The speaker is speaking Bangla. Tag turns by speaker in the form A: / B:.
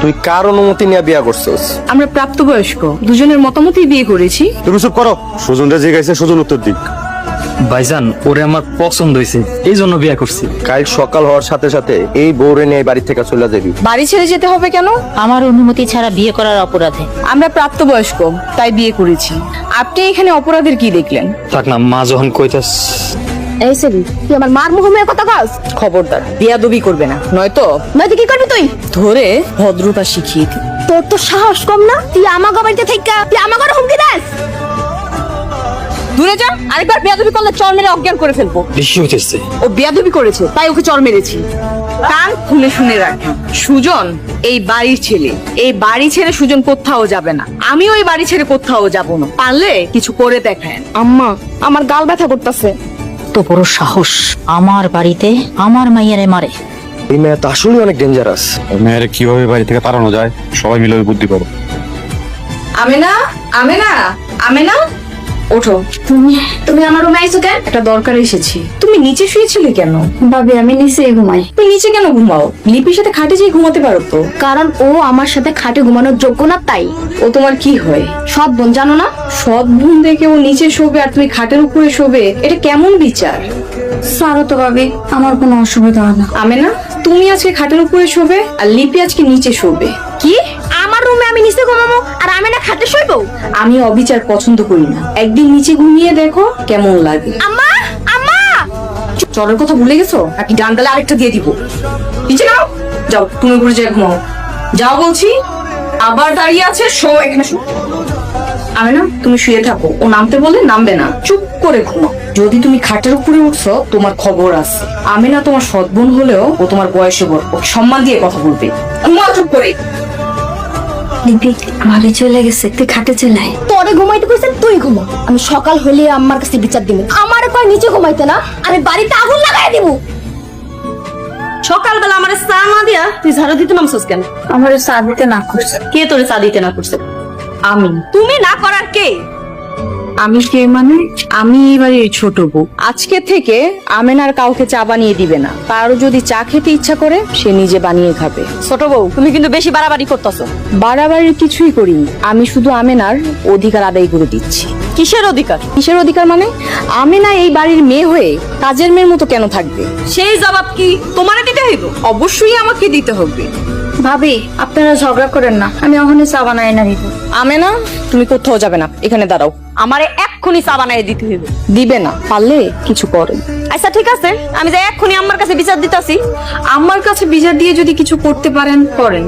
A: তুই কার অনুমতি নিয়ে বিয়ে করছিস?
B: আমরা প্রাপ্তবয়স্ক, দুজনের মতামতেই বিয়ে করেছি।
C: তুমি চুপ করো। সুজনরা যে গাইছে সুজন উত্তর দিক।
D: ভাইজান ওরে আমার পছন্দ হয়েছে, এই জন্য বিয়ে করছি।
A: কাল সকাল হওয়ার সাথে সাথে এই বউরে নিয়ে বাড়ি থেকে চলে যাবি।
B: বাড়ি ছেড়ে যেতে হবে কেন?
E: আমার অনুমতি ছাড়া বিয়ে করার অপরাধে।
B: আমরা প্রাপ্তবয়স্ক, তাই বিয়ে করেছি। আপনি এখানে অপরাধের কি দেখলেন?
D: থাক না, মা যখন কইতাস।
B: এই সেবি, তুই আমার মার মুখে কথা কস? খবরদার, বিয়াদবি করবে না, নয়তো কি করবি তুই? ধরে ভদ্রতা শিখিয়ে দি। তোর তো সাহস কম না? তুই আমার বাড়িতে থেকে তুই আমার ঘরে হুমকি দেস? দূরে যা, আরেকবার বিয়াদবি করলে চর মেরে অজ্ঞান করে ফেলবো।
D: বেশি হইতেছে।
B: ও বিয়াদবি করেছে, তাই ওকে চর মেরেছি। কান খুলে শুনে রাখেন, সুজন এই বাড়ির ছেলে। এই বাড়ি ছেড়ে সুজন কোথাও যাবে না, আমিও এই বাড়ি ছেড়ে কোথাও যাব না। পারলে কিছু করে দেখেন। আম্মা, আমার গাল ব্যথা করতেছে।
E: তো বড় সাহস, আমার বাড়িতে আমার মাইয়ারে মারে।
A: এই মেয়ে তো আসলে অনেক ডেঞ্জারাস।
C: মেয়ের কিভাবে বাড়ি থেকে তাড়ানো যায় সবাই মিলে বুদ্ধি করো।
B: আমেনা, আমেনা, আমেনা, ওঠো।
F: তুমি আমার রুমে আইছো কেন?
B: একটা দরকার এসেছি। তুমি নিচে শুয়েছিলে কেন?
F: ভাবি আমি নিচে ঘুমাই।
B: তুমি নিচে কেন ঘুমাও? লিপির সাথে খাটে যেয়ে ঘুমাতে পারো তো।
F: কারণ ও আমার সাথে খাটে ঘুমানোর যোগ্য না, তাই।
B: ও তোমার কি হয়?
F: সৎ বোন, জানো না?
B: সৎ বোন দেখে ও নিচে শোবে আর তুমি খাটের উপরে শোবে, এটা কেমন বিচার?
F: সারো তো ভাবি, আমার কোনো অসুবিধা হয় না।
B: আমেনা, তুমি আজকে খাটের উপরে শোবে আর লিপি আজকে নিচে শোবে।
F: কি? আমার রুমে আমি নিচে ঘুমাবো আর আমি না খাটে শুইবো?
B: আমি অবিচার পছন্দ করি না। একদিন নিচে ঘুমিয়ে দেখো কেমন লাগে।
F: আম্মা, আম্মা!
B: চলের কথা ভুলে গেছো নাকি? ডান গালে আরেকটা দিয়ে দিব। নিচে নাও, যাও তুমি উপরে যাই ঘুমাও। যাও বলছি। আবার দাঁড়িয়ে আছে, শো এখানে শো। আমেনা, তুমি শুয়ে থাকো, ও নামতে বলে নামবে না, চুপ করে ঘুমাও। যদি তুমি খাটের উপরে উঠছো তোমার খবর আছে। আমেনা তোমার সৎ বোন হলেও ও তোমার বয়সে বড়, ওকে সম্মান দিয়ে কথা বলবে। ঘুমাও চুপ করে।
F: লিপি, ভাবি চলে গেছে, তুই খাটে চলে আয়। তোরে ঘুমাইতে কইছেন, তুই ঘুমা। আমি সকাল হলে আমার কাছে বিচার দিবি। আমার কয় নিচে ঘুমাইতে না, আমি বাড়িতে আগুন লাগাই দিব।
B: সকালবেলা আমার চা না দিয়া তুই ঝাড়ু দিতে নামছস কেন?
F: আমার চা দিতে না করছে।
B: কে তোরে চা দিতে না করছে? আমি। তুমি না করার কে? আমি কে মানে? আমি এবারে ছোট বউ। আজকে থেকে আমেনার কাউকে চা বানিয়ে দিবে না। কারো যদি চা খেতে ইচ্ছা করে সে নিজে বানিয়ে খাবে। ছোট বউ, তুমি কিন্তু বেশি বাড়াবাড়ি করতেছো। বাড়াবাড়ির কিছুই করিনি, আমি শুধু আমেনার অধিকার আদায় করে দিচ্ছি। কিসের অধিকার? কিসের অধিকার মানে? আমেনা এই বাড়ির মেয়ে হয়ে কাজের মেয়ের মতো কেন থাকবে? সেই জবাব কি তোমারে দিতে হইব? অবশ্যই আমাকে দিতে হবে।
F: ভাবি, আপনারা ঝগড়া করেন না, আমি ওখানে চা বানাই না দিব।
B: আমেনা, তুমি কোথাও যাবে না, এখানে দাঁড়াও। আমারে এক্ষুনি চা বানাই দিতে হইবে। দিবে না, পারলে কিছু করে। আচ্ছা ঠিক আছে, আমি যাই এক্ষুনি আম্মার কাছে বিচার দিতাছি। আম্মার কাছে বিচার দিয়ে যদি কিছু করতে পারেন করেন।